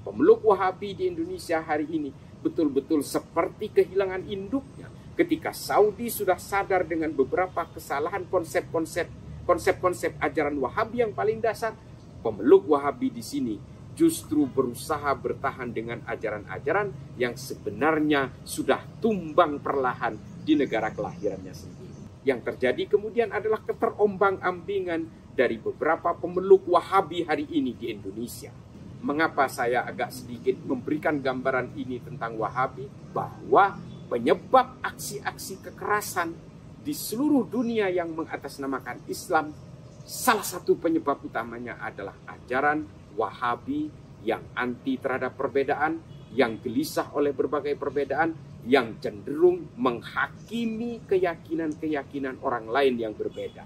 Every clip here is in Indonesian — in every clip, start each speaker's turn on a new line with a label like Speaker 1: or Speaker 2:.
Speaker 1: pemeluk Wahabi di Indonesia hari ini betul-betul seperti kehilangan induknya ketika Saudi sudah sadar dengan beberapa kesalahan konsep-konsep ajaran Wahabi yang paling dasar. Pemeluk Wahabi di sini justru berusaha bertahan dengan ajaran-ajaran yang sebenarnya sudah tumbang perlahan di negara kelahirannya sendiri. Yang terjadi kemudian adalah keterombang-ambingan dari beberapa pemeluk Wahabi hari ini di Indonesia. Mengapa saya agak sedikit memberikan gambaran ini tentang Wahabi? Bahwa penyebab aksi-aksi kekerasan di seluruh dunia yang mengatasnamakan Islam, salah satu penyebab utamanya adalah ajaran Wahabi yang anti terhadap perbedaan, yang gelisah oleh berbagai perbedaan, yang cenderung menghakimi keyakinan-keyakinan orang lain yang berbeda.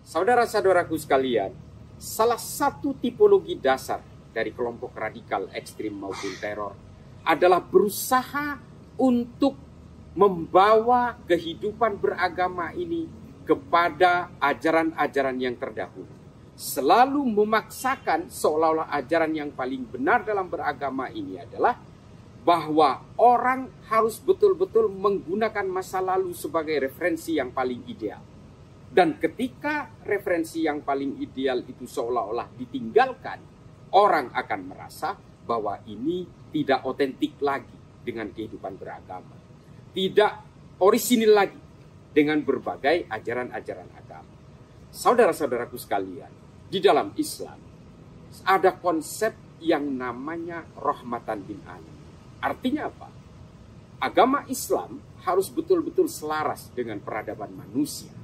Speaker 1: Saudara-saudaraku sekalian, salah satu tipologi dasar dari kelompok radikal ekstrim maupun teror adalah berusaha untuk membawa kehidupan beragama ini kepada ajaran-ajaran yang terdahulu. Selalu memaksakan seolah-olah ajaran yang paling benar dalam beragama ini adalah bahwa orang harus betul-betul menggunakan masa lalu sebagai referensi yang paling ideal. Dan ketika referensi yang paling ideal itu seolah-olah ditinggalkan, orang akan merasa bahwa ini tidak otentik lagi dengan kehidupan beragama. Tidak orisinil lagi dengan berbagai ajaran-ajaran agama. Saudara-saudaraku sekalian, di dalam Islam ada konsep yang namanya rahmatan lil alamin. Artinya apa? Agama Islam harus betul-betul selaras dengan peradaban manusia.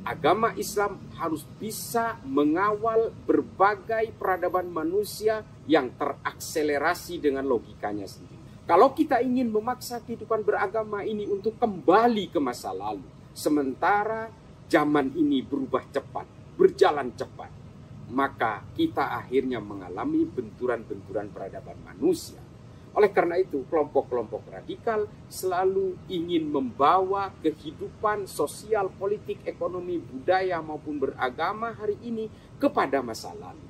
Speaker 1: Agama Islam harus bisa mengawal berbagai peradaban manusia yang terakselerasi dengan logikanya sendiri. Kalau kita ingin memaksa kehidupan beragama ini untuk kembali ke masa lalu, sementara zaman ini berubah cepat, berjalan cepat, maka kita akhirnya mengalami benturan-benturan peradaban manusia. Oleh karena itu, kelompok-kelompok radikal selalu ingin membawa kehidupan sosial, politik, ekonomi, budaya maupun beragama hari ini kepada masa lalu.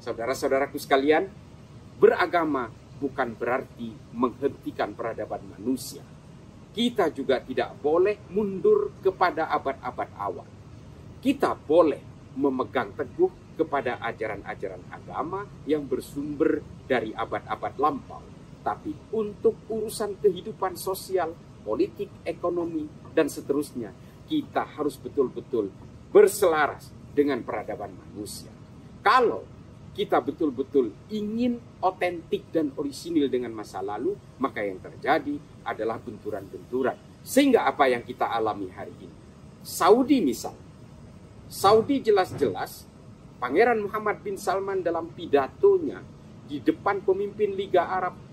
Speaker 1: Saudara-saudaraku sekalian, beragama bukan berarti menghentikan peradaban manusia. Kita juga tidak boleh mundur kepada abad-abad awal. Kita boleh memegang teguh kepada ajaran-ajaran agama yang bersumber dari abad-abad lampau. Tapi untuk urusan kehidupan sosial, politik, ekonomi, dan seterusnya, kita harus betul-betul berselaras dengan peradaban manusia. Kalau kita betul-betul ingin otentik dan orisinil dengan masa lalu, maka yang terjadi adalah benturan-benturan. Sehingga apa yang kita alami hari ini. Saudi misal. Saudi jelas-jelas, Pangeran Muhammad bin Salman dalam pidatonya di depan pemimpin Liga Arab,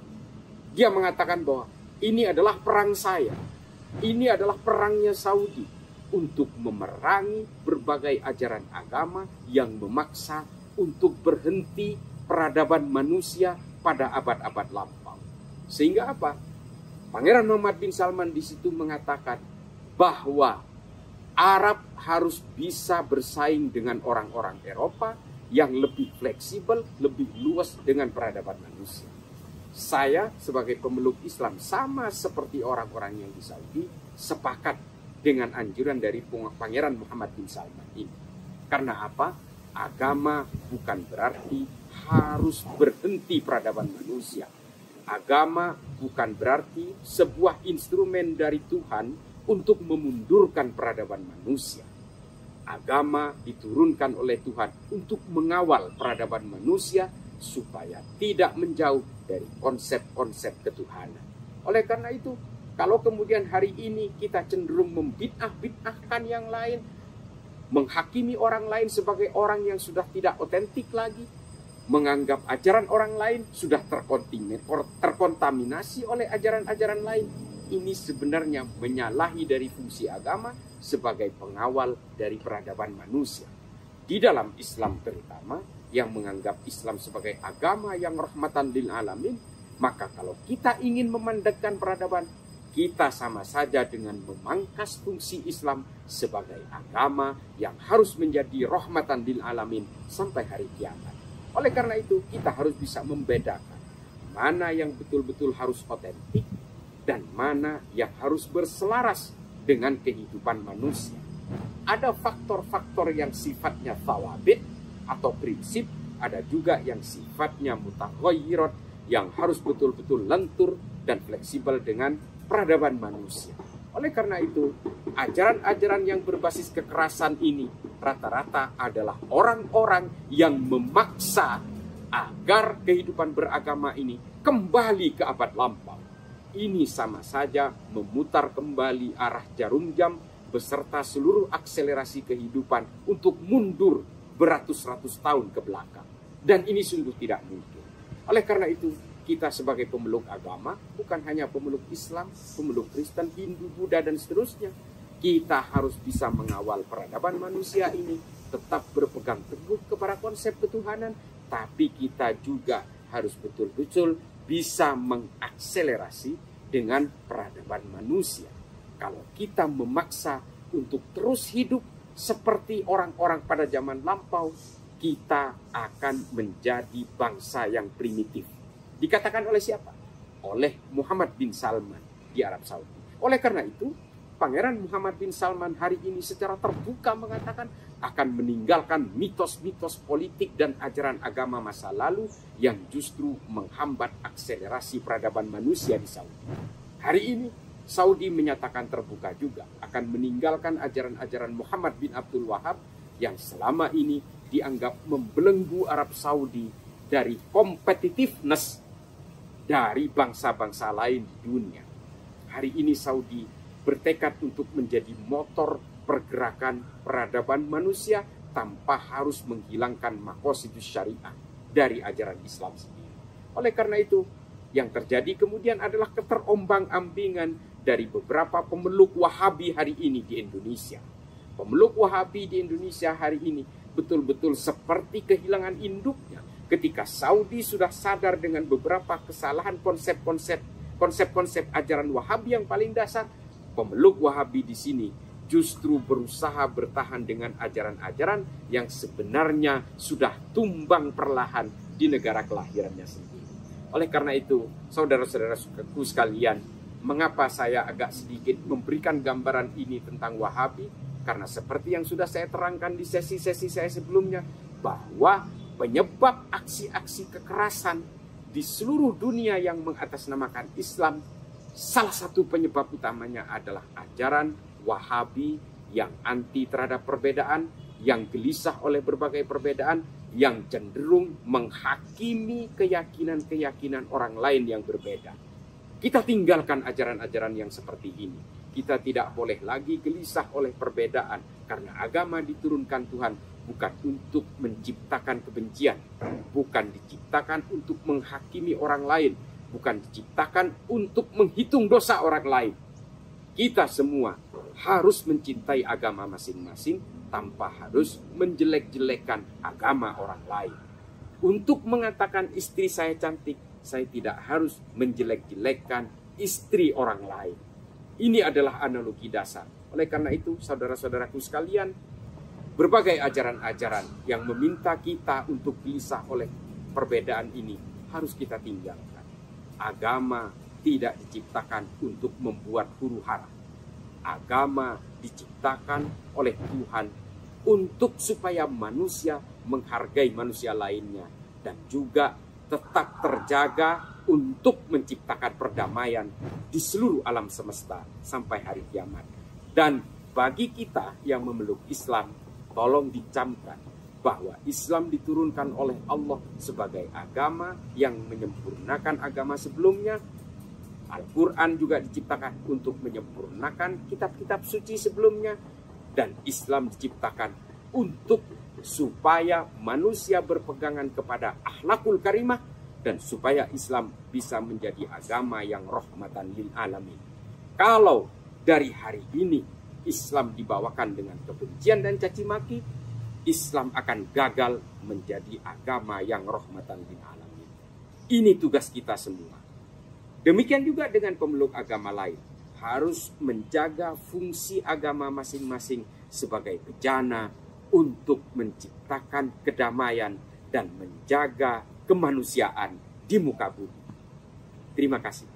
Speaker 1: dia mengatakan bahwa ini adalah perang saya. Ini adalah perangnya Saudi untuk memerangi berbagai ajaran agama yang memaksa untuk berhenti peradaban manusia pada abad-abad lampau. Sehingga apa? Pangeran Muhammad bin Salman di situ mengatakan bahwa Arab harus bisa bersaing dengan orang-orang Eropa yang lebih fleksibel, lebih luas dengan peradaban manusia. Saya sebagai pemeluk Islam sama seperti orang-orang yang di Saudi sepakat dengan anjuran dari Pangeran Muhammad bin Salman ini. Karena apa? Agama bukan berarti harus berhenti peradaban manusia. Agama bukan berarti sebuah instrumen dari Tuhan untuk memundurkan peradaban manusia. Agama diturunkan oleh Tuhan untuk mengawal peradaban manusia supaya tidak menjauh dari konsep-konsep ketuhanan. Oleh karena itu, kalau kemudian hari ini kita cenderung membid'ah-bid'ahkan yang lain, menghakimi orang lain sebagai orang yang sudah tidak otentik lagi, menganggap ajaran orang lain sudah terkontaminasi oleh ajaran-ajaran lain, ini sebenarnya menyalahi dari fungsi agama sebagai pengawal dari peradaban manusia. Di dalam Islam terutama, yang menganggap Islam sebagai agama yang rahmatan lil alamin, maka kalau kita ingin memandangkan peradaban, kita sama saja dengan memangkas fungsi Islam sebagai agama yang harus menjadi rahmatan lil alamin sampai hari kiamat. Oleh karena itu, kita harus bisa membedakan mana yang betul-betul harus otentik dan mana yang harus berselaras dengan kehidupan manusia. Ada faktor-faktor yang sifatnya thawabit atau prinsip, ada juga yang sifatnya mutaghayyirat yang harus betul-betul lentur dan fleksibel dengan peradaban manusia. Oleh karena itu, ajaran-ajaran yang berbasis kekerasan ini rata-rata adalah orang-orang yang memaksa agar kehidupan beragama ini kembali ke abad lampau. Ini sama saja memutar kembali arah jarum jam beserta seluruh akselerasi kehidupan untuk mundur beratus-ratus tahun ke belakang. Dan ini sungguh tidak mungkin. Oleh karena itu, kita sebagai pemeluk agama, bukan hanya pemeluk Islam, pemeluk Kristen, Hindu, Buddha, dan seterusnya, kita harus bisa mengawal peradaban manusia ini, tetap berpegang teguh kepada konsep ketuhanan, tapi kita juga harus betul-betul bisa mengakselerasi dengan peradaban manusia. Kalau kita memaksa untuk terus hidup seperti orang-orang pada zaman lampau, kita akan menjadi bangsa yang primitif. Dikatakan oleh siapa? Oleh Muhammad bin Salman di Arab Saudi. Oleh karena itu, Pangeran Muhammad bin Salman hari ini secara terbuka mengatakan akan meninggalkan mitos-mitos politik dan ajaran agama masa lalu yang justru menghambat akselerasi peradaban manusia di Saudi. Hari ini, Saudi menyatakan terbuka juga akan meninggalkan ajaran-ajaran Muhammad bin Abdul Wahab yang selama ini dianggap membelenggu Arab Saudi dari competitiveness dari bangsa-bangsa lain di dunia. Hari ini Saudi bertekad untuk menjadi motor pergerakan peradaban manusia tanpa harus menghilangkan maqasidus syariah dari ajaran Islam sendiri. Oleh karena itu, yang terjadi kemudian adalah keterombang-ambingan dari beberapa pemeluk Wahabi hari ini di Indonesia. Pemeluk Wahabi di Indonesia hari ini betul-betul seperti kehilangan induknya ketika Saudi sudah sadar dengan beberapa kesalahan konsep-konsep ajaran Wahabi yang paling dasar. Pemeluk Wahabi di sini justru berusaha bertahan dengan ajaran-ajaran yang sebenarnya sudah tumbang perlahan di negara kelahirannya sendiri. Oleh karena itu, saudara-saudaraku sekalian, mengapa saya agak sedikit memberikan gambaran ini tentang Wahabi? Karena seperti yang sudah saya terangkan di sesi-sesi saya sebelumnya, bahwa penyebab aksi-aksi kekerasan di seluruh dunia yang mengatasnamakan Islam, salah satu penyebab utamanya adalah ajaran Wahabi yang anti terhadap perbedaan, yang gelisah oleh berbagai perbedaan, yang cenderung menghakimi keyakinan-keyakinan orang lain yang berbeda. Kita tinggalkan ajaran-ajaran yang seperti ini. Kita tidak boleh lagi gelisah oleh perbedaan, karena agama diturunkan Tuhan bukan untuk menciptakan kebencian, bukan diciptakan untuk menghakimi orang lain, bukan diciptakan untuk menghitung dosa orang lain. Kita semua harus mencintai agama masing-masing tanpa harus menjelek-jelekan agama orang lain. Untuk mengatakan istri saya cantik, saya tidak harus menjelek-jelekan istri orang lain. Ini adalah analogi dasar. Oleh karena itu, saudara-saudaraku sekalian, berbagai ajaran-ajaran yang meminta kita untuk gelisah oleh perbedaan ini harus kita tinggalkan. Agama tidak diciptakan untuk membuat huru-hara. Agama diciptakan oleh Tuhan untuk supaya manusia menghargai manusia lainnya dan juga tetap terjaga untuk menciptakan perdamaian di seluruh alam semesta sampai hari kiamat. Dan bagi kita yang memeluk Islam, tolong dicamkan bahwa Islam diturunkan oleh Allah sebagai agama yang menyempurnakan agama sebelumnya. Al-Quran juga diciptakan untuk menyempurnakan kitab-kitab suci sebelumnya. Dan Islam diciptakan untuk supaya manusia berpegangan kepada akhlakul karimah dan supaya Islam bisa menjadi agama yang rahmatan lil alamin. Kalau dari hari ini Islam dibawakan dengan kebencian dan caci maki, Islam akan gagal menjadi agama yang rahmatan lil alamin. Ini tugas kita semua. Demikian juga dengan pemeluk agama lain. harus menjaga fungsi agama masing-masing sebagai bejana untuk menciptakan kedamaian dan menjaga kemanusiaan di muka bumi. Terima kasih.